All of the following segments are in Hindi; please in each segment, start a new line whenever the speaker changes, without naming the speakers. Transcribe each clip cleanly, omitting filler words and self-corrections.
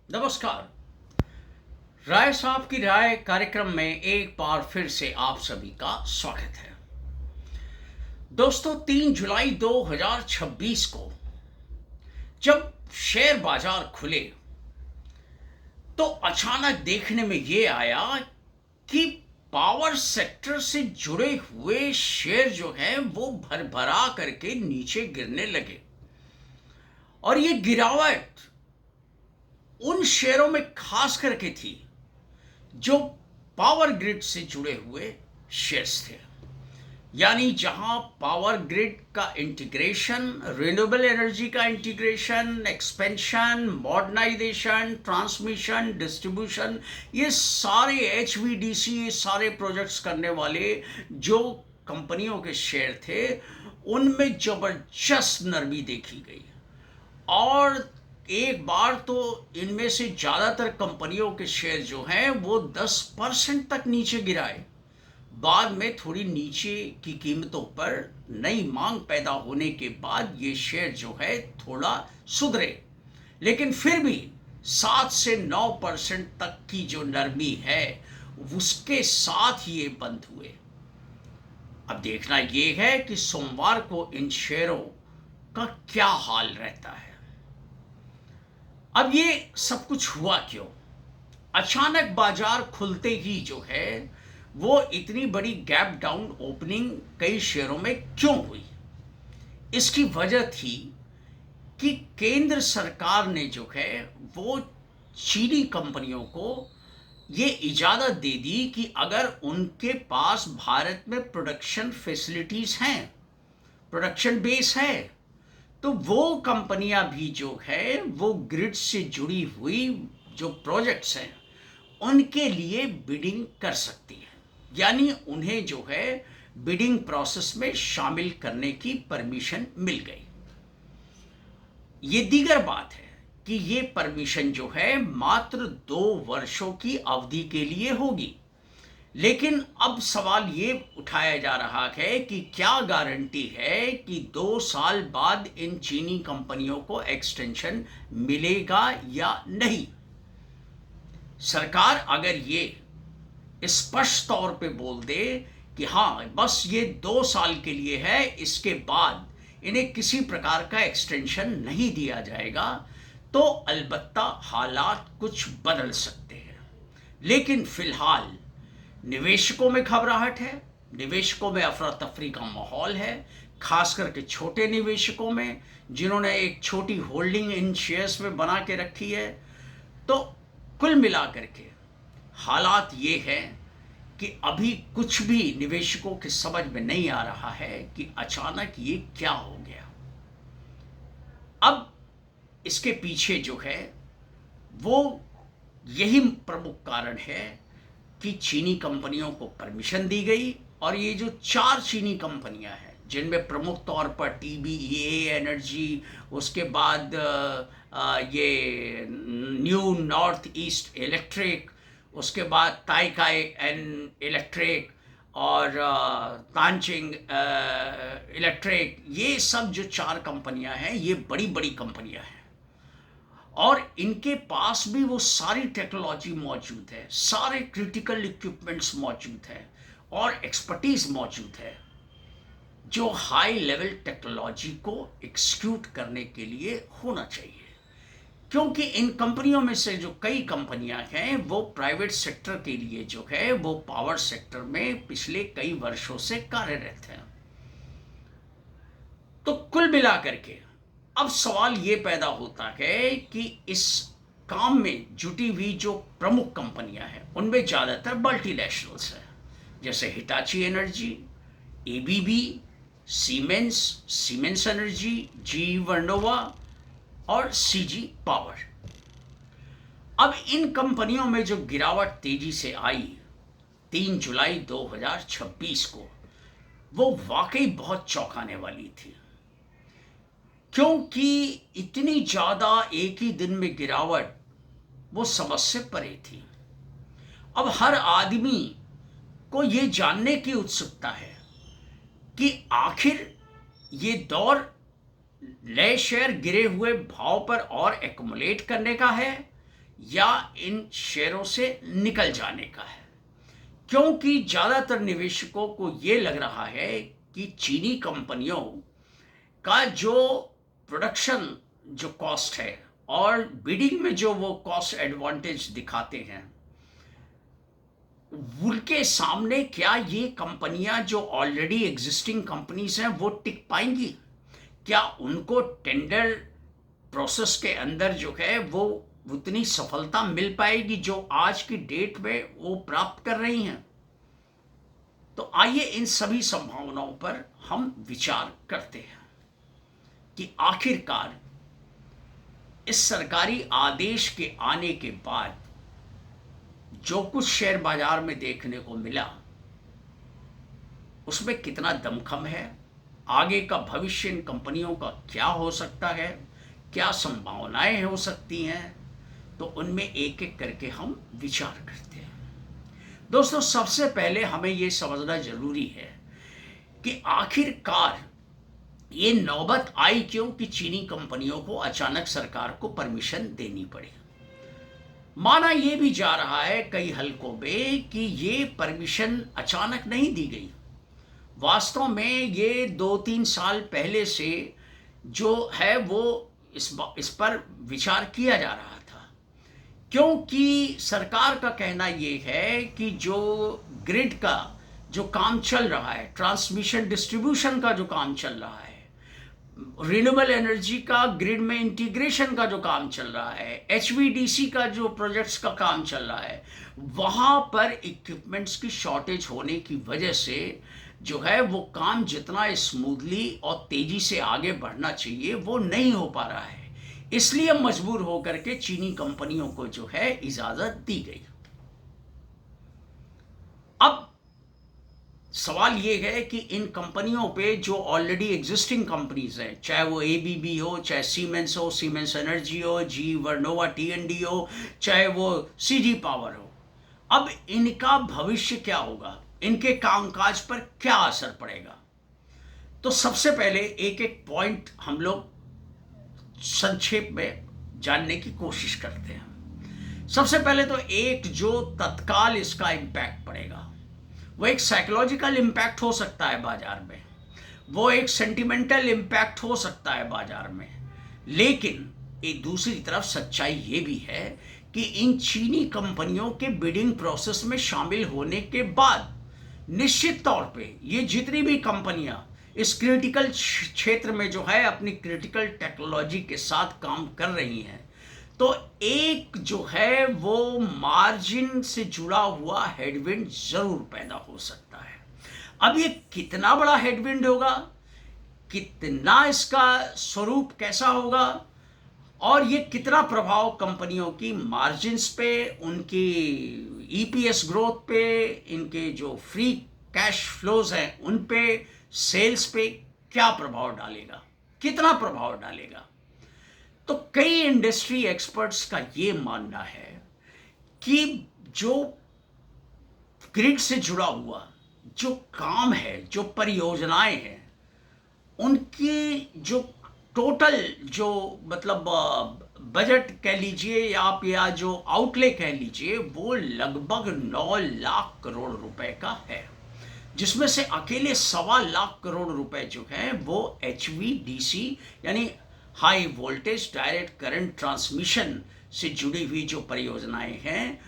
नमस्कार। राय साहब की राय कार्यक्रम में एक बार फिर से आप सभी का स्वागत है। दोस्तों, 3 जुलाई 2026 को जब शेयर बाजार खुले तो अचानक देखने में ये आया कि पावर सेक्टर से जुड़े हुए शेयर जो हैं वो भरभरा करके नीचे गिरने लगे। और ये गिरावट उन शेयरों में खास करके थी जो पावर ग्रिड से जुड़े हुए शेयर्स थे। यानी जहां पावर ग्रिड का इंटीग्रेशन, रिन्यूएबल एनर्जी का integration, expansion, modernisation, transmission, distribution, ये सारे एचवीडीसी, ये सारे प्रोजेक्ट्स करने वाले जो कंपनियों के शेयर थे उनमें जबरदस्त नरमी देखी गई। और एक बार तो इनमें से ज़्यादातर कंपनियों के शेयर जो हैं वो 10% तक नीचे गिराए। बाद में थोड़ी नीचे की कीमतों पर नई मांग पैदा होने के बाद ये शेयर जो है थोड़ा सुधरे, लेकिन फिर भी 7 से 9% तक की जो नरमी है उसके साथ ये बंद हुए। अब देखना ये है कि सोमवार को इन शेयरों का क्या हाल रहता है। अब ये सब कुछ हुआ क्यों? अचानक बाजार खुलते ही जो है वो इतनी बड़ी गैप डाउन ओपनिंग कई शेयरों में क्यों हुई? इसकी वजह थी कि केंद्र सरकार ने जो है वो चीनी कंपनियों को ये इजाज़त दे दी कि अगर उनके पास भारत में प्रोडक्शन फैसिलिटीज़ हैं, प्रोडक्शन बेस है, तो वो कंपनियां भी जो है वो ग्रिड से जुड़ी हुई जो प्रोजेक्ट्स हैं उनके लिए बिडिंग कर सकती है। यानी उन्हें जो है बिडिंग प्रोसेस में शामिल करने की परमिशन मिल गई। ये दीगर बात है कि ये परमिशन जो है मात्र 2 वर्षों की अवधि के लिए होगी। लेकिन अब सवाल ये उठाया जा रहा है कि क्या गारंटी है कि 2 साल बाद इन चीनी कंपनियों को एक्सटेंशन मिलेगा या नहीं। सरकार अगर ये स्पष्ट तौर पे बोल दे कि हाँ बस ये 2 साल के लिए है, इसके बाद इन्हें किसी प्रकार का एक्सटेंशन नहीं दिया जाएगा, तो अलबत्ता हालात कुछ बदल सकते हैं। लेकिन फिलहाल निवेशकों में घबराहट है, निवेशकों में अफरा तफरी का माहौल है, खास करके छोटे निवेशकों में जिन्होंने एक छोटी होल्डिंग इन शेयर्स में बना के रखी है। तो कुल मिलाकर के हालात ये हैं कि अभी कुछ भी निवेशकों के समझ में नहीं आ रहा है कि अचानक ये क्या हो गया। अब इसके पीछे जो है वो यही प्रमुख कारण है कि चीनी कंपनियों को परमिशन दी गई। और ये जो 4 चीनी कंपनियां हैं जिनमें प्रमुख तौर पर टीबीईए एनर्जी, उसके बाद ये न्यू नॉर्थ ईस्ट इलेक्ट्रिक, उसके बाद ताइकाई एन इलेक्ट्रिक और तानचिंग इलेक्ट्रिक, ये सब जो 4 कंपनियां हैं ये बड़ी बड़ी कंपनियां हैं। और इनके पास भी वो सारी टेक्नोलॉजी मौजूद है, सारे क्रिटिकल इक्विपमेंट्स मौजूद है और एक्सपर्टीज मौजूद है जो हाई लेवल टेक्नोलॉजी को एक्सिक्यूट करने के लिए होना चाहिए। क्योंकि इन कंपनियों में से जो कई कंपनियां हैं वो प्राइवेट सेक्टर के लिए जो है वो पावर सेक्टर में पिछले कई वर्षों से कार्यरत हैं। तो कुल मिलाकर के अब सवाल ये पैदा होता है कि इस काम में जुटी हुई जो प्रमुख कंपनियां हैं उनमें ज़्यादातर मल्टीनेशनल्स हैं, जैसे Hitachi Energy, ABB, Siemens, Siemens Energy, GE Vernova और सीजी पावर। अब इन कंपनियों में जो गिरावट तेजी से आई 3 जुलाई 2026 को, वो वाकई बहुत चौंकाने वाली थी। क्योंकि इतनी ज़्यादा एक ही दिन में गिरावट वो समझ से परे थी। अब हर आदमी को ये जानने की उत्सुकता है कि आखिर ये दौर नए शेयर गिरे हुए भाव पर और एक्युमुलेट करने का है या इन शेयरों से निकल जाने का है, क्योंकि ज़्यादातर निवेशकों को ये लग रहा है कि चीनी कंपनियों का जो प्रोडक्शन जो कॉस्ट है और बिडिंग में जो वो कॉस्ट एडवांटेज दिखाते हैं, उनके सामने क्या ये कंपनियां जो ऑलरेडी एग्जिस्टिंग कंपनीज हैं वो टिक पाएंगी? क्या उनको टेंडर प्रोसेस के अंदर जो है वो उतनी सफलता मिल पाएगी जो आज की डेट में वो प्राप्त कर रही हैं? तो आइए इन सभी संभावनाओं पर हम विचार करते हैं कि आखिरकार इस सरकारी आदेश के आने के बाद जो कुछ शेयर बाजार में देखने को मिला उसमें कितना दमखम है, आगे का भविष्य इन कंपनियों का क्या हो सकता है, क्या संभावनाएं हो सकती हैं, तो उनमें एक एक करके हम विचार करते हैं। दोस्तों, सबसे पहले हमें ये समझना जरूरी है कि आखिरकार ये नौबत आई क्यों कि चीनी कंपनियों को अचानक सरकार को परमिशन देनी पड़ी। माना यह भी जा रहा है कई हलकों में कि ये परमिशन अचानक नहीं दी गई, वास्तव में ये 2-3 साल पहले से जो है वो इस पर विचार किया जा रहा था, क्योंकि सरकार का कहना ये है कि जो ग्रिड का जो काम चल रहा है, ट्रांसमिशन डिस्ट्रीब्यूशन का जो काम चल रहा है, रिन्यूएबल एनर्जी का ग्रिड में इंटीग्रेशन का जो काम चल रहा है, एचवीडीसी का जो प्रोजेक्ट्स का काम चल रहा है, वहाँ पर इक्विपमेंट्स की शॉर्टेज होने की वजह से जो है वो काम जितना स्मूथली और तेजी से आगे बढ़ना चाहिए वो नहीं हो पा रहा है। इसलिए मजबूर होकर के चीनी कंपनियों को जो है इजाजत दी गई। अब सवाल ये है कि इन कंपनियों पे जो ऑलरेडी एग्जिस्टिंग कंपनीज हैं, चाहे वो एबीबी हो, चाहे सीमेंस हो, सीमेंस एनर्जी हो, जी वर्नोवा टीएनडी हो, चाहे वो सीजी पावर हो, अब इनका भविष्य क्या होगा, इनके कामकाज पर क्या असर पड़ेगा? तो सबसे पहले एक एक पॉइंट हम लोग संक्षेप में जानने की कोशिश करते हैं। सबसे पहले तो एक जो तत्काल इसका इम्पैक्ट पड़ेगा वो एक साइकोलॉजिकल इम्पैक्ट हो सकता है बाजार में, वो एक सेंटिमेंटल इम्पैक्ट हो सकता है बाजार में, लेकिन एक दूसरी तरफ सच्चाई ये भी है कि इन चीनी कंपनियों के बिडिंग प्रोसेस में शामिल होने के बाद निश्चित तौर पे ये जितनी भी कंपनियां इस क्रिटिकल क्षेत्र में जो है अपनी क्रिटिकल टेक्नोलॉजी के साथ काम कर रही हैं, तो एक जो है वो मार्जिन से जुड़ा हुआ हेडविंड जरूर पैदा हो सकता है। अब ये कितना बड़ा हेडविंड होगा, कितना इसका स्वरूप कैसा होगा और ये कितना प्रभाव कंपनियों की मार्जिन्स पे, उनकी ईपीएस ग्रोथ पे, इनके जो फ्री कैश फ्लोज हैं उन पे, सेल्स पे क्या प्रभाव डालेगा, कितना प्रभाव डालेगा? तो कई इंडस्ट्री एक्सपर्ट्स का ये मानना है कि जो ग्रिड से जुड़ा हुआ जो काम है, जो परियोजनाएं हैं, उनकी जो टोटल जो मतलब बजट कह लीजिए या आप या जो आउटले कह लीजिए, वो लगभग 9 लाख करोड़ रुपए का है, जिसमें से अकेले 1.25 लाख करोड़ रुपए जो है वो एचवीडीसी यानी high voltage direct current transmission से जुड़ी हुई जो परियोजनाएं हैं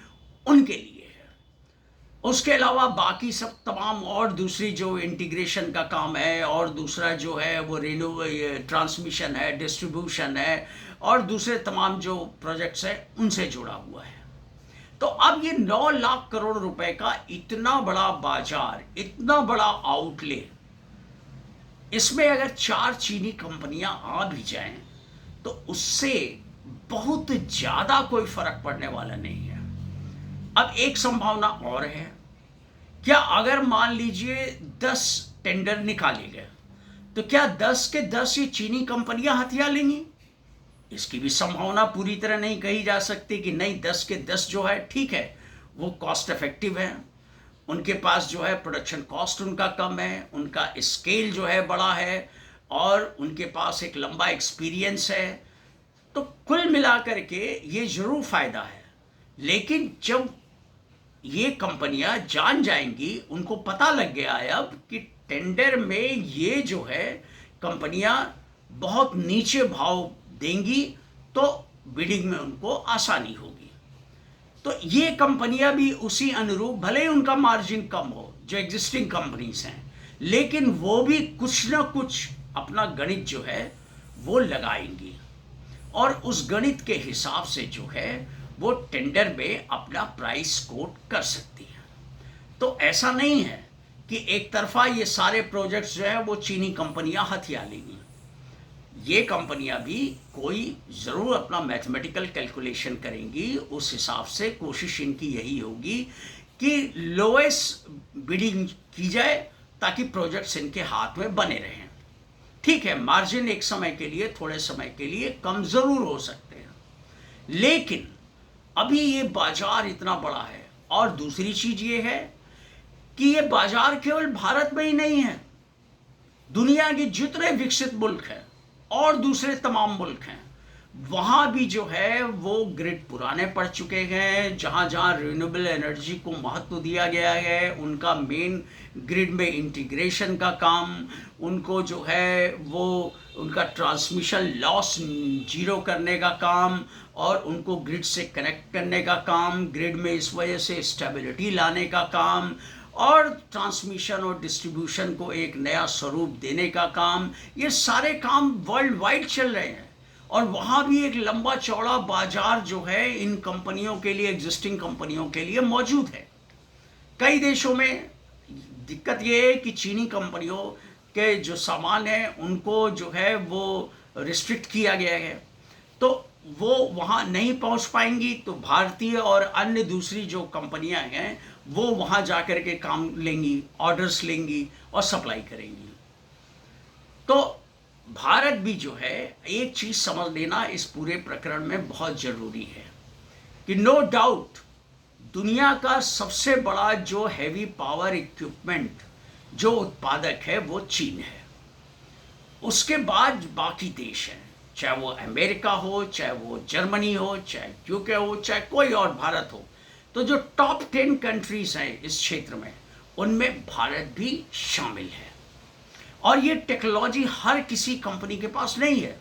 उनके लिए है। उसके अलावा बाकी सब तमाम और दूसरी जो इंटीग्रेशन का काम है और दूसरा जो है वो ट्रांसमिशन है, डिस्ट्रीब्यूशन है और दूसरे तमाम जो प्रोजेक्ट्स हैं उनसे जुड़ा हुआ है। तो अब ये 9 लाख करोड़ रुपए का इतना बड़ा बाजार, इतना बड़ा आउटले, इसमें अगर 4 चीनी कंपनियां आ भी जाएं तो उससे बहुत ज्यादा कोई फर्क पड़ने वाला नहीं है। अब एक संभावना और है, क्या अगर मान लीजिए 10 टेंडर निकाले गए तो क्या 10 के 10 ये चीनी कंपनियां हथिया लेंगी? इसकी भी संभावना पूरी तरह नहीं कही जा सकती कि नहीं, 10 के 10 जो है ठीक है, वो कॉस्ट इफेक्टिव है, उनके पास जो है प्रोडक्शन कॉस्ट उनका कम है, उनका स्केल जो है बड़ा है और उनके पास एक लंबा एक्सपीरियंस है। तो कुल मिलाकर के ये जरूर फायदा है। लेकिन जब ये कंपनियां जान जाएंगी, उनको पता लग गया है अब कि टेंडर में ये जो है कंपनियां बहुत नीचे भाव देंगी, तो बिडिंग में उनको आसानी होगी। तो ये कंपनियां भी उसी अनुरूप, भले ही उनका मार्जिन कम हो जो एग्जिस्टिंग कंपनीज हैं, लेकिन वो भी कुछ ना कुछ अपना गणित जो है वो लगाएंगी, और उस गणित के हिसाब से जो है वो टेंडर में अपना प्राइस कोट कर सकती है। तो ऐसा नहीं है कि एक तरफा ये सारे प्रोजेक्ट्स जो है वो चीनी कंपनियां हथिया लेंगी। ये कंपनियां भी कोई ज़रूर अपना मैथमेटिकल कैलकुलेशन करेंगी, उस हिसाब से कोशिश इनकी यही होगी कि लोएस्ट बिडिंग की जाए ताकि प्रोजेक्ट्स इनके हाथ में बने रहें। ठीक है, मार्जिन एक समय के लिए, थोड़े समय के लिए कम ज़रूर हो सकते हैं, लेकिन अभी ये बाजार इतना बड़ा है। और दूसरी चीज़ ये है कि ये बाजार केवल भारत में ही नहीं है, दुनिया के जितने विकसित मुल्क हैं और दूसरे तमाम मुल्क हैं, वहाँ भी जो है वो ग्रिड पुराने पड़ चुके हैं। जहाँ जहाँ रिन्यूएबल एनर्जी को महत्व दिया गया है, उनका मेन ग्रिड में इंटीग्रेशन का काम, उनको जो है वो उनका ट्रांसमिशन लॉस जीरो करने का काम, और उनको ग्रिड से कनेक्ट करने का काम, ग्रिड में इस वजह से स्टेबिलिटी लाने का काम, और ट्रांसमिशन और डिस्ट्रीब्यूशन को एक नया स्वरूप देने का काम, ये सारे काम वर्ल्ड वाइड चल रहे हैं। और वहाँ भी एक लंबा चौड़ा बाजार जो है इन कंपनियों के लिए, एग्जिस्टिंग कंपनियों के लिए मौजूद है। कई देशों में दिक्कत ये है कि चीनी कंपनियों के जो सामान है उनको जो है वो रिस्ट्रिक्ट किया गया है, तो वो वहाँ नहीं पहुँच पाएंगी। तो भारतीय और अन्य दूसरी जो कंपनियाँ हैं वो वहाँ जा कर के काम लेंगी, ऑर्डर्स लेंगी और सप्लाई करेंगी। तो भारत भी जो है, एक चीज़ समझ लेना इस पूरे प्रकरण में बहुत ज़रूरी है कि नो डाउट दुनिया का सबसे बड़ा जो हैवी पावर इक्विपमेंट जो उत्पादक है वो चीन है। उसके बाद बाकी देश हैं, चाहे वो अमेरिका हो, चाहे वो जर्मनी हो, चाहे यूके हो, चाहे कोई और भारत हो। तो जो टॉप 10 कंट्रीज हैं इस क्षेत्र में, उनमें भारत भी शामिल है। और ये टेक्नोलॉजी हर किसी कंपनी के पास नहीं है।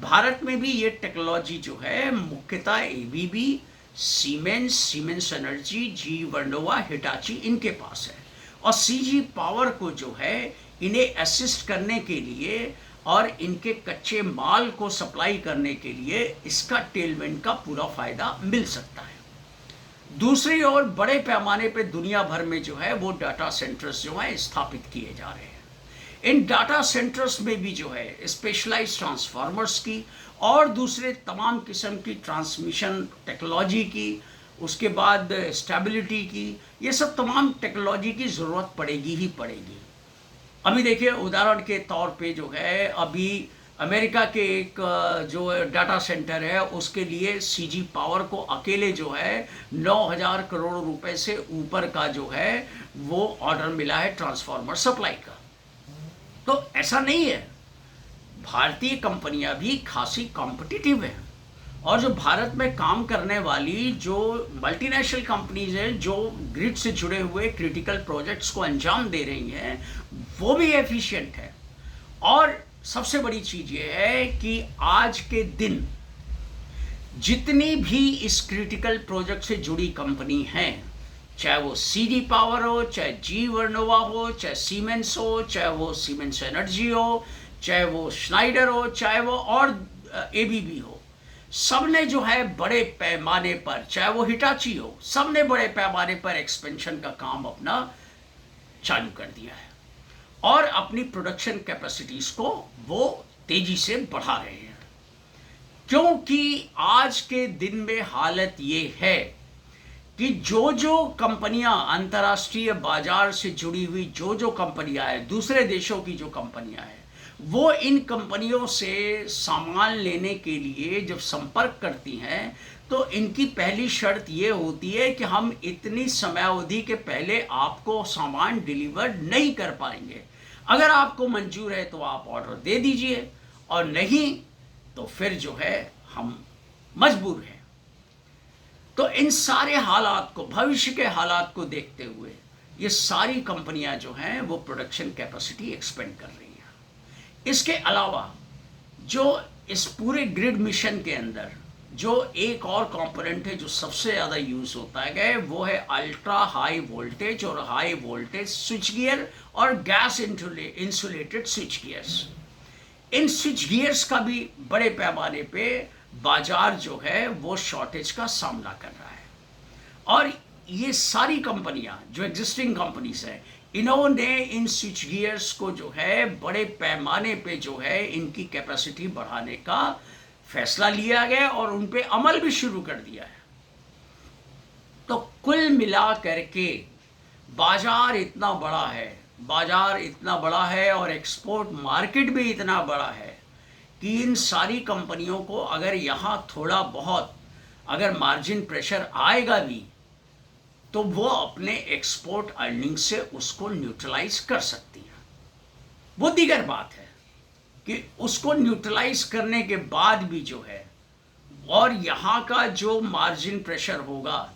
भारत में भी ये टेक्नोलॉजी जो है मुख्यतः ABB, siemens Energy, GE Vernova, Hitachi, इनके पास है। और सीजी पावर को जो है इन्हें असिस्ट करने के लिए और इनके कच्चे माल को सप्लाई करने के लिए इसका टेलमेंट का पूरा फायदा मिल सकता है। दूसरी ओर बड़े पैमाने पे दुनिया भर में जो है वो डाटा सेंटर्स जो है स्थापित किए जा रहे हैं। इन डाटा सेंटर्स में भी जो है स्पेशलाइज्ड ट्रांसफार्मर्स की और दूसरे तमाम किस्म की ट्रांसमिशन टेक्नोलॉजी की, उसके बाद स्टेबिलिटी की, ये सब तमाम टेक्नोलॉजी की ज़रूरत पड़ेगी ही पड़ेगी। अभी देखिए, उदाहरण के तौर पे जो है अभी अमेरिका के एक जो डाटा सेंटर है उसके लिए सीजी पावर को अकेले जो है 9,000 करोड़ रुपए से ऊपर का जो है वो ऑर्डर मिला है ट्रांसफार्मर सप्लाई का। तो ऐसा नहीं है, भारतीय कंपनियां भी खासी कॉम्पिटिटिव हैं, और जो भारत में काम करने वाली जो मल्टीनेशनल कंपनीज हैं जो ग्रिड से जुड़े हुए क्रिटिकल प्रोजेक्ट्स को अंजाम दे रही हैं, वो भी एफिशिएंट है। और सबसे बड़ी चीज़ ये है कि आज के दिन जितनी भी इस क्रिटिकल प्रोजेक्ट से जुड़ी कंपनी हैं, चाहे वो सीडी पावर हो, चाहे जी वर्नोवा हो, चाहे सीमेंस हो, चाहे वो सीमेंस एनर्जी हो, चाहे वो श्नाइडर हो, चाहे वो और एबीबी हो, सबने जो है बड़े पैमाने पर, चाहे वो हिटाची हो, सबने बड़े पैमाने पर एक्सपेंशन का काम अपना चालू कर दिया है और अपनी प्रोडक्शन कैपेसिटीज को वो तेजी से बढ़ा रहे हैं। क्योंकि आज के दिन में हालत ये है कि जो जो कंपनियां अंतर्राष्ट्रीय बाजार से जुड़ी हुई जो कंपनियां हैं, दूसरे देशों की जो कंपनियां हैं, वो इन कंपनियों से सामान लेने के लिए जब संपर्क करती हैं तो इनकी पहली शर्त ये होती है कि हम इतनी समयावधि के पहले आपको सामान डिलीवर नहीं कर पाएंगे। अगर आपको मंजूर है तो आप ऑर्डर दे दीजिए, और नहीं तो फिर जो है हम मजबूर हैं। तो इन सारे हालात को, भविष्य के हालात को देखते हुए ये सारी कंपनियां जो हैं वो प्रोडक्शन कैपेसिटी एक्सपेंड कर रही हैं। इसके अलावा जो इस पूरे ग्रिड मिशन के अंदर जो एक और कंपोनेंट है जो सबसे ज़्यादा यूज़ होता है वो है अल्ट्रा हाई वोल्टेज और हाई वोल्टेज स्विच गियर और गैस इंसुलेटेड स्विच गियर्स। इन स्विच गियर्स का भी बड़े पैमाने पे बाजार जो है वो शॉर्टेज का सामना कर रहा है। और ये सारी कंपनियां जो एग्जिस्टिंग कंपनीज हैं, इन्होंने इन स्विच गियर्स को जो है बड़े पैमाने पे जो है इनकी कैपेसिटी बढ़ाने का फैसला लिया गया और उन पे अमल भी शुरू कर दिया है। तो कुल मिला करके बाजार इतना बड़ा है, बाजार इतना बड़ा है और एक्सपोर्ट मार्केट भी इतना बड़ा है कि इन सारी कंपनियों को अगर यहाँ थोड़ा बहुत अगर मार्जिन प्रेशर आएगा भी तो वो अपने एक्सपोर्ट अर्निंग से उसको न्यूट्रलाइज कर सकती है। वो दीगर बात है कि उसको न्यूट्रलाइज करने के बाद भी जो है और यहाँ का जो मार्जिन प्रेशर होगा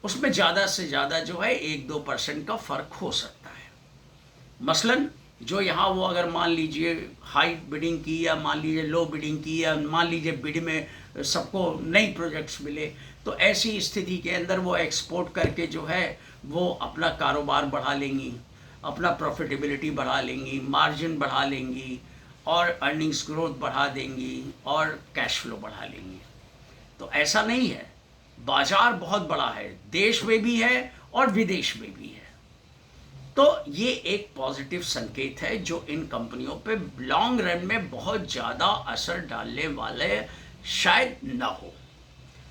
उसमें ज़्यादा से ज़्यादा जो है 1-2% का फ़र्क हो सकता है। मसलन जो यहाँ वो अगर मान लीजिए हाई बिडिंग की या मान लीजिए लो बिडिंग की या मान लीजिए बिड में सबको नई प्रोजेक्ट्स मिले, तो ऐसी स्थिति के अंदर वो एक्सपोर्ट करके जो है वो अपना कारोबार बढ़ा लेंगी, अपना प्रॉफिटेबिलिटी बढ़ा लेंगी, मार्जिन बढ़ा लेंगी और अर्निंग्स ग्रोथ बढ़ा देंगी और कैश फ्लो बढ़ा लेंगी। तो ऐसा नहीं है, बाजार बहुत बड़ा है, देश में भी है और विदेश में भी है। तो ये एक पॉजिटिव संकेत है जो इन कंपनियों पे लॉन्ग रन में बहुत ज़्यादा असर डालने वाले शायद ना हो।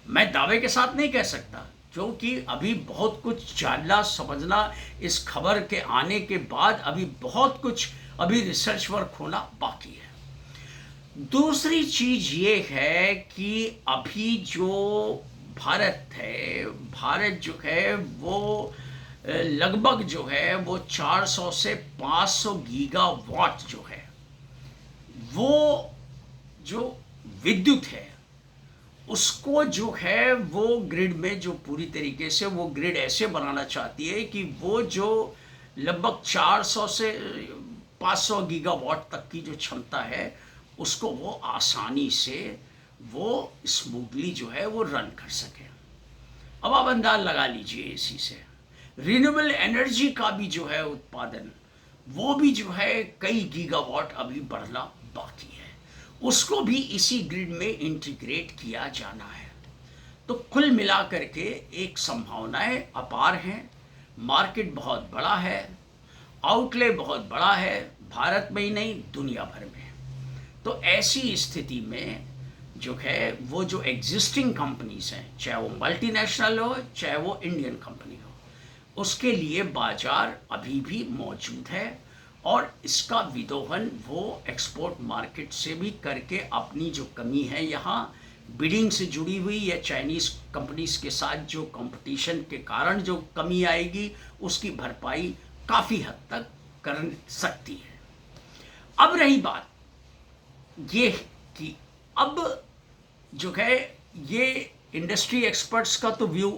मैं दावे के साथ नहीं कह सकता क्योंकि अभी बहुत कुछ जानना समझना इस खबर के आने के बाद अभी बहुत कुछ अभी रिसर्च वर्क होना बाकी है। दूसरी चीज ये है कि अभी जो भारत है, भारत जो है वो लगभग जो है वो 400 से 500 गीगावाट जो है वो जो विद्युत है उसको जो है वो ग्रिड में जो पूरी तरीके से वो ग्रिड ऐसे बनाना चाहती है कि वो जो लगभग 400 से 500 गीगावाट तक की जो क्षमता है उसको वो आसानी से वो स्मूथली जो है वो रन कर सके। अब आप अंदाज लगा लीजिए इसी से रिन्यूएबल एनर्जी का भी जो है उत्पादन वो भी जो है कई गीगावाट अभी बढ़ना बाकी है, उसको भी इसी ग्रिड में इंटीग्रेट किया जाना है। तो कुल मिलाकर के एक संभावनाएं अपार हैं, मार्केट बहुत बड़ा है, आउटले बहुत बड़ा है, भारत में ही नहीं दुनिया भर में। तो ऐसी स्थिति में जो है वो जो एग्जिस्टिंग कंपनीज हैं, चाहे वो मल्टीनेशनल हो चाहे वो इंडियन कंपनी हो, उसके लिए बाजार अभी भी मौजूद है और इसका विदोहन वो एक्सपोर्ट मार्केट से भी करके अपनी जो कमी है यहाँ बिडिंग से जुड़ी हुई या चाइनीज़ कंपनीज के साथ जो कंपटीशन के कारण जो कमी आएगी उसकी भरपाई काफ़ी हद तक कर सकती है। अब रही बात ये कि अब जो है ये इंडस्ट्री एक्सपर्ट्स का तो व्यू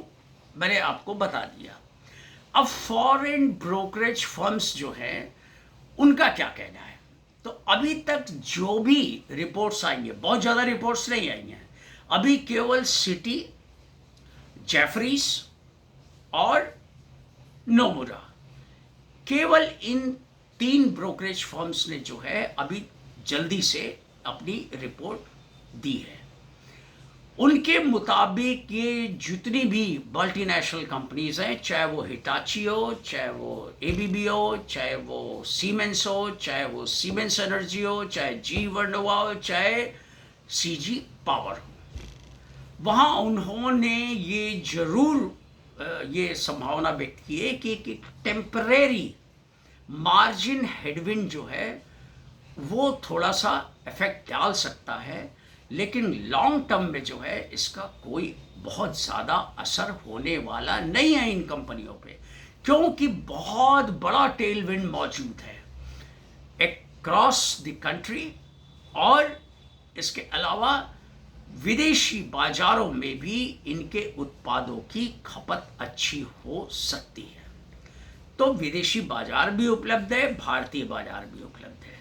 मैंने आपको बता दिया। अब फॉरेन ब्रोकरेज फर्म्स जो हैं उनका क्या कहना है। तो अभी तक जो भी रिपोर्ट्स आई हैं, बहुत ज़्यादा रिपोर्ट्स नहीं आई हैं, अभी केवल सिटी, जेफरीज और नोमुरा, केवल इन 3 ब्रोकरेज फर्म्स ने जो है अभी जल्दी से अपनी रिपोर्ट दी है। उनके मुताबिक ये जितनी भी मल्टीनेशनल कंपनीज हैं, चाहे वो हिटाची हो, चाहे वो एबीबी हो, चाहे वो सीमेंस हो, चाहे वो सीमेंस एनर्जी हो, चाहे जी वर्नोवा हो, चाहे सीजी पावर हो, वहाँ उन्होंने ये जरूर ये संभावना व्यक्त की है कि टेम्परेरी मार्जिन हेडविंड जो है वो थोड़ा सा इफेक्ट डाल सकता है, लेकिन लॉन्ग टर्म में जो है इसका कोई बहुत ज़्यादा असर होने वाला नहीं है इन कंपनियों पे, क्योंकि बहुत बड़ा टेलविंड मौजूद है अक्रॉस द कंट्री। और इसके अलावा विदेशी बाजारों में भी इनके उत्पादों की खपत अच्छी हो सकती है। तो विदेशी बाजार भी उपलब्ध है, भारतीय बाजार भी उपलब्ध है।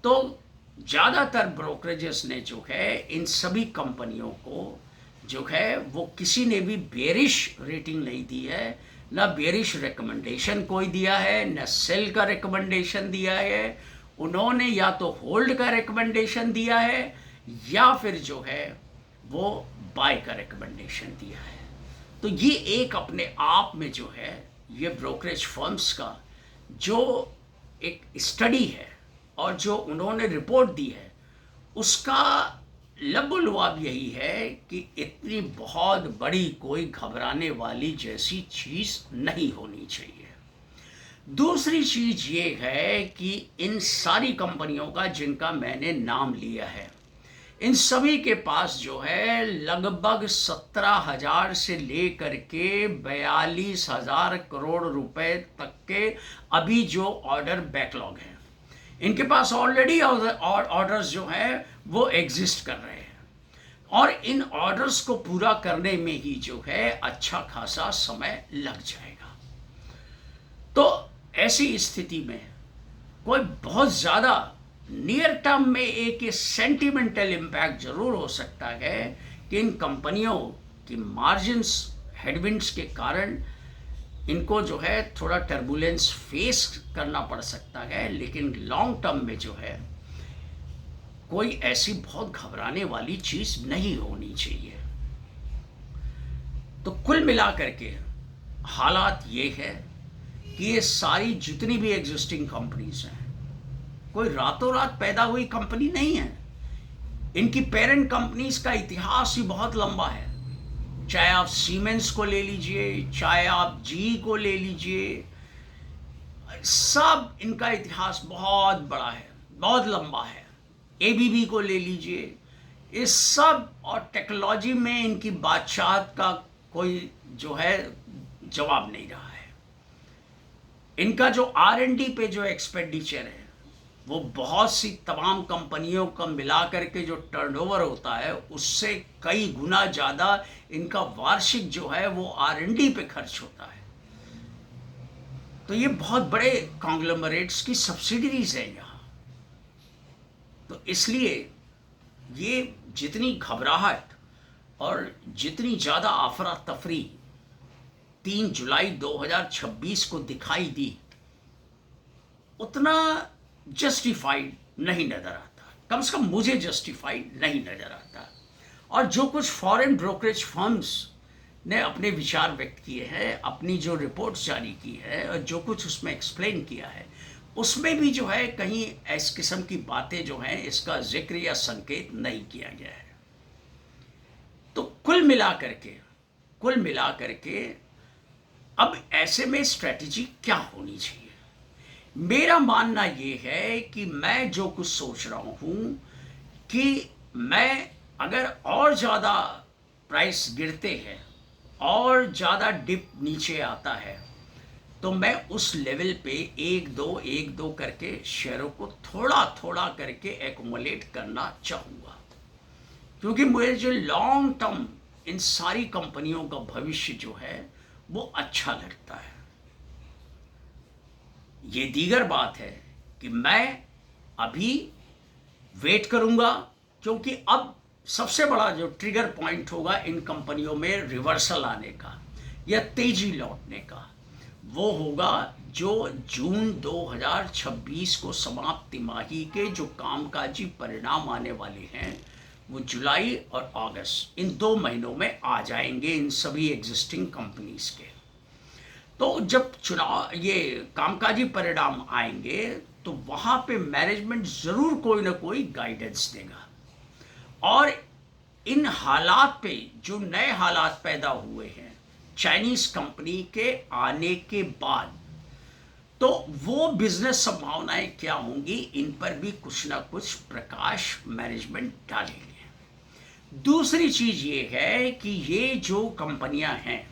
तो ज़्यादातर ब्रोकरेजेस ने जो है इन सभी कंपनियों को जो है वो किसी ने भी बेरिश रेटिंग नहीं दी है, ना बेरिश रिकमेंडेशन कोई दिया है, ना सेल का रिकमेंडेशन दिया है। उन्होंने या तो होल्ड का रिकमेंडेशन दिया है या फिर जो है वो बाय का रिकमेंडेशन दिया है। तो ये एक अपने आप में जो है ये ब्रोकरेज फर्म्स का जो एक स्टडी है और जो उन्होंने रिपोर्ट दी है उसका लबोलुआब यही है कि इतनी बहुत बड़ी कोई घबराने वाली जैसी चीज़ नहीं होनी चाहिए। दूसरी चीज़ ये है कि इन सारी कंपनियों का जिनका मैंने नाम लिया है, इन सभी के पास जो है लगभग 17,000 से लेकर के 42,000 करोड़ रुपए तक के अभी जो ऑर्डर बैकलॉग है। इनके पास ऑलरेडी ऑर्डर्स जो है वो एग्जिस्ट कर रहे हैं और इन ऑर्डर्स को पूरा करने में ही जो है अच्छा खासा समय लग जाएगा। तो ऐसी स्थिति में कोई बहुत ज़्यादा नियर टर्म में एक सेंटिमेंटल इम्पैक्ट जरूर हो सकता है कि इन कंपनियों की मार्जिन्स हेडविंड्स के कारण इनको जो है थोड़ा टर्बुलेंस फेस करना पड़ सकता है, लेकिन लॉन्ग टर्म में जो है कोई ऐसी बहुत घबराने वाली चीज़ नहीं होनी चाहिए। तो कुल मिलाकर के हालात ये है कि ये सारी जितनी भी एग्जिस्टिंग कंपनीज हैं कोई रातों रात पैदा हुई कंपनी नहीं है। इनकी पेरेंट कंपनीज का इतिहास ही बहुत लंबा है। चाहे आप सीमेंस को ले लीजिए, चाहे आप जी को ले लीजिए, सब इनका इतिहास बहुत बड़ा है, बहुत लंबा है। एबीबी को ले लीजिए, इस सब और टेक्नोलॉजी में इनकी बादशाहत का कोई जो है जवाब नहीं रहा है। इनका जो R&D पे जो एक्सपेंडिचर है वो बहुत सी तमाम कंपनियों का मिला करके जो टर्नओवर होता है उससे कई गुना ज़्यादा इनका वार्षिक जो है वो R&D पे खर्च होता है। तो ये बहुत बड़े कॉन्ग्लोमरेट्स की सब्सिडरीज है यहाँ। तो इसलिए ये जितनी घबराहट और जितनी ज़्यादा अफरा तफरी 3 जुलाई 2026 को दिखाई दी उतना जस्टिफाइड नहीं नज़र आता। कम से कम मुझे जस्टिफाइड नहीं नज़र आता। और जो कुछ फॉरेन ब्रोकरेज फर्म्स ने अपने विचार व्यक्त किए हैं, अपनी जो रिपोर्ट्स जारी की है और जो कुछ उसमें एक्सप्लेन किया है, उसमें भी जो है कहीं इस किस्म की बातें जो हैं इसका जिक्र या संकेत नहीं किया गया है। तो कुल मिला करके अब ऐसे में स्ट्रेटजी क्या होनी चाहिए? मेरा मानना ये है कि मैं जो कुछ सोच रहा हूँ कि मैं अगर और ज़्यादा प्राइस गिरते हैं और ज़्यादा डिप नीचे आता है तो मैं उस लेवल पे एक दो करके शेयरों को थोड़ा थोड़ा करके एक्युमुलेट करना चाहूँगा, क्योंकि मुझे जो लॉन्ग टर्म इन सारी कंपनियों का भविष्य जो है वो अच्छा लगता है। ये दीगर बात है कि मैं अभी वेट करूंगा, क्योंकि अब सबसे बड़ा जो ट्रिगर पॉइंट होगा इन कंपनियों में रिवर्सल आने का या तेजी लौटने का वो होगा जो जून 2026 को समाप्त तिमाही के जो कामकाजी परिणाम आने वाले हैं वो जुलाई और अगस्त इन 2 महीनों में आ जाएंगे इन सभी एग्जिस्टिंग कंपनीज के। तो जब ये कामकाजी परिणाम आएंगे तो वहाँ पे मैनेजमेंट ज़रूर कोई ना कोई गाइडेंस देगा और इन हालात पे जो नए हालात पैदा हुए हैं चाइनीज़ कंपनी के आने के बाद, तो वो बिजनेस संभावनाएं क्या होंगी इन पर भी कुछ ना कुछ प्रकाश मैनेजमेंट डालेंगे। दूसरी चीज़ ये है कि ये जो कंपनियां हैं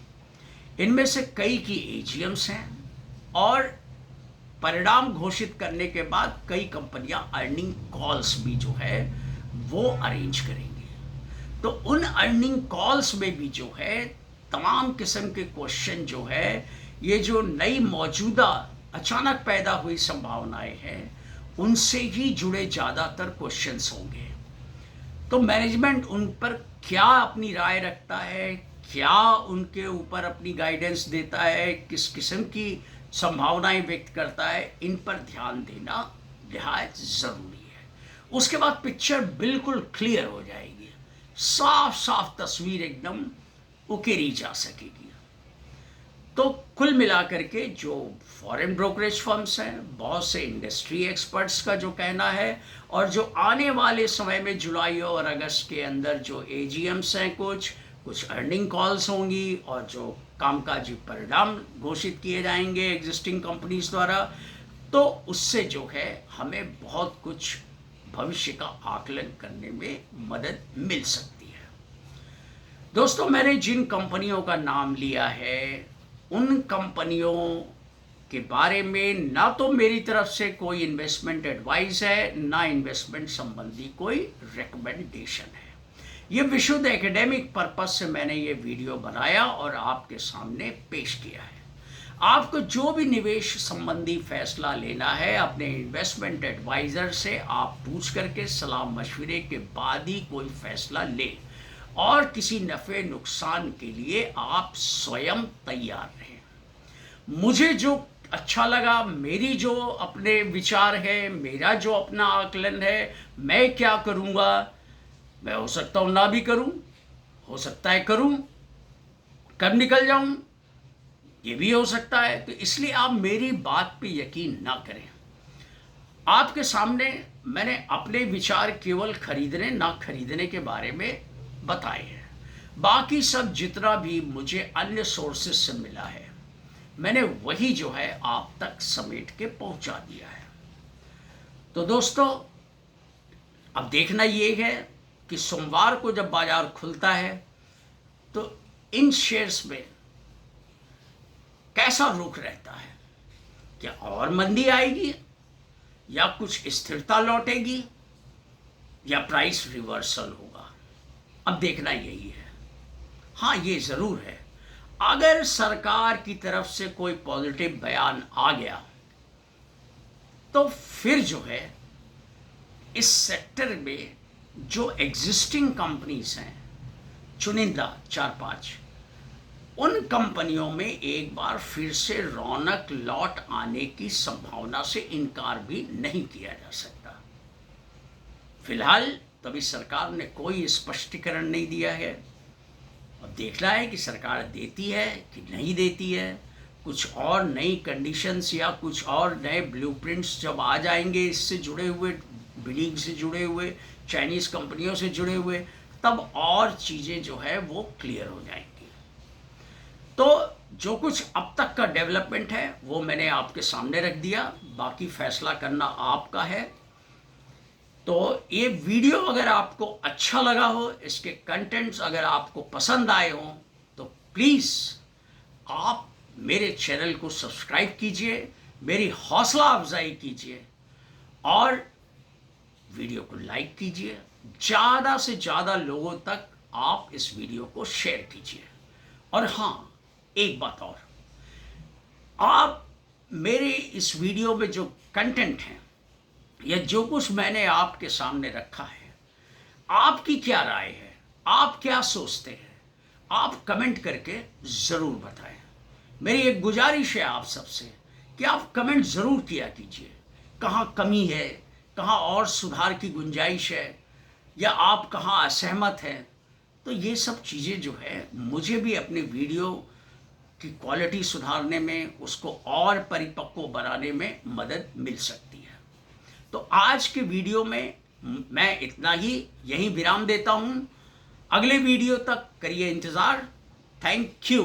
इनमें से कई की एजीएम्स हैं और परिणाम घोषित करने के बाद कई कंपनियां अर्निंग कॉल्स भी जो है वो अरेंज करेंगी। तो तो उन अर्निंग कॉल्स में भी जो है तमाम किस्म के क्वेश्चन जो है, ये जो नई मौजूदा अचानक पैदा हुई संभावनाएं हैं, उनसे ही जुड़े ज़्यादातर क्वेश्चंस होंगे। तो मैनेजमेंट उन पर क्या अपनी राय रखता है, क्या उनके ऊपर अपनी गाइडेंस देता है, किस किस्म की संभावनाएं व्यक्त करता है, इन पर ध्यान देना निहायत ज़रूरी है। उसके बाद पिक्चर बिल्कुल क्लियर हो जाएगी, साफ साफ तस्वीर एकदम उकेरी जा सकेगी। तो कुल मिलाकर के जो फॉरेन ब्रोकरेज फर्म्स हैं, बहुत से इंडस्ट्री एक्सपर्ट्स का जो कहना है, और जो आने वाले समय में जुलाई और अगस्त के अंदर जो एजीएम्स हैं, कुछ अर्निंग कॉल्स होंगी और जो कामकाजी परिणाम घोषित किए जाएंगे एग्जिस्टिंग कंपनीज द्वारा, तो उससे जो है हमें बहुत कुछ भविष्य का आकलन करने में मदद मिल सकती है। दोस्तों, मैंने जिन कंपनियों का नाम लिया है, उन कंपनियों के बारे में ना तो मेरी तरफ से कोई इन्वेस्टमेंट एडवाइस है, ना इन्वेस्टमेंट संबंधी कोई रिकमेंडेशन है। ये विशुद्ध एकेडमिक पर्पस से मैंने ये वीडियो बनाया और आपके सामने पेश किया है। आपको जो भी निवेश संबंधी फैसला लेना है, अपने इन्वेस्टमेंट एडवाइज़र से आप पूछ करके सलाह मशवरे के बाद ही कोई फैसला लें, और किसी नफ़े नुकसान के लिए आप स्वयं तैयार रहें। मुझे जो अच्छा लगा, मेरी जो अपने विचार है, मेरा जो अपना आकलन है, मैं क्या करूँगा, मैं हो सकता हूँ ना भी करूँ, हो सकता है करूँ, कब निकल जाऊँ, ये भी हो सकता है। तो इसलिए आप मेरी बात पे यकीन ना करें। आपके सामने मैंने अपने विचार केवल खरीदने ना खरीदने के बारे में बताए हैं। बाकी सब जितना भी मुझे अन्य सोर्सेज से मिला है, मैंने वही जो है आप तक समेट के पहुंचा दिया है। तो दोस्तों, अब देखना ये है कि सोमवार को जब बाजार खुलता है तो इन शेयर्स में कैसा रुख रहता है। क्या और मंदी आएगी, या कुछ स्थिरता लौटेगी, या प्राइस रिवर्सल होगा, अब देखना यही है। हाँ, ये ज़रूर है, अगर सरकार की तरफ से कोई पॉजिटिव बयान आ गया तो फिर जो है इस सेक्टर में जो एग्जिस्टिंग कंपनीज हैं, चुनिंदा 4-5, उन कंपनियों में एक बार फिर से रौनक लौट आने की संभावना से इनकार भी नहीं किया जा सकता। फिलहाल तभी सरकार ने कोई स्पष्टीकरण नहीं दिया है। अब देखना है कि सरकार देती है कि नहीं देती है। कुछ और नई कंडीशंस या कुछ और नए ब्लूप्रिंट्स जब आ जाएंगे, इससे जुड़े हुए, बिलिंग से जुड़े हुए, चाइनीज़ कंपनियों से जुड़े हुए, तब और चीज़ें जो है वो क्लियर हो जाएंगी। तो जो कुछ अब तक का डेवलपमेंट है वो मैंने आपके सामने रख दिया, बाकी फैसला करना आपका है। तो ये वीडियो अगर आपको अच्छा लगा हो, इसके कंटेंट्स अगर आपको पसंद आए हों, तो प्लीज़ आप मेरे चैनल को सब्सक्राइब कीजिए, मेरी हौसला अफजाई कीजिए, और वीडियो को लाइक कीजिए। ज़्यादा से ज़्यादा लोगों तक आप इस वीडियो को शेयर कीजिए। और हाँ, एक बात और, आप मेरे इस वीडियो में जो कंटेंट हैं या जो कुछ मैंने आपके सामने रखा है, आपकी क्या राय है, आप क्या सोचते हैं, आप कमेंट करके ज़रूर बताएं। मेरी एक गुजारिश है आप सबसे कि आप कमेंट ज़रूर किया कीजिए, कहाँ कमी है, कहाँ और सुधार की गुंजाइश है, या आप कहाँ असहमत हैं। तो ये सब चीज़ें जो है मुझे भी अपने वीडियो की क्वालिटी सुधारने में, उसको और परिपक्व बनाने में मदद मिल सकती है। तो आज के वीडियो में मैं इतना ही, यहीं विराम देता हूँ। अगले वीडियो तक करिए इंतज़ार। Thank you.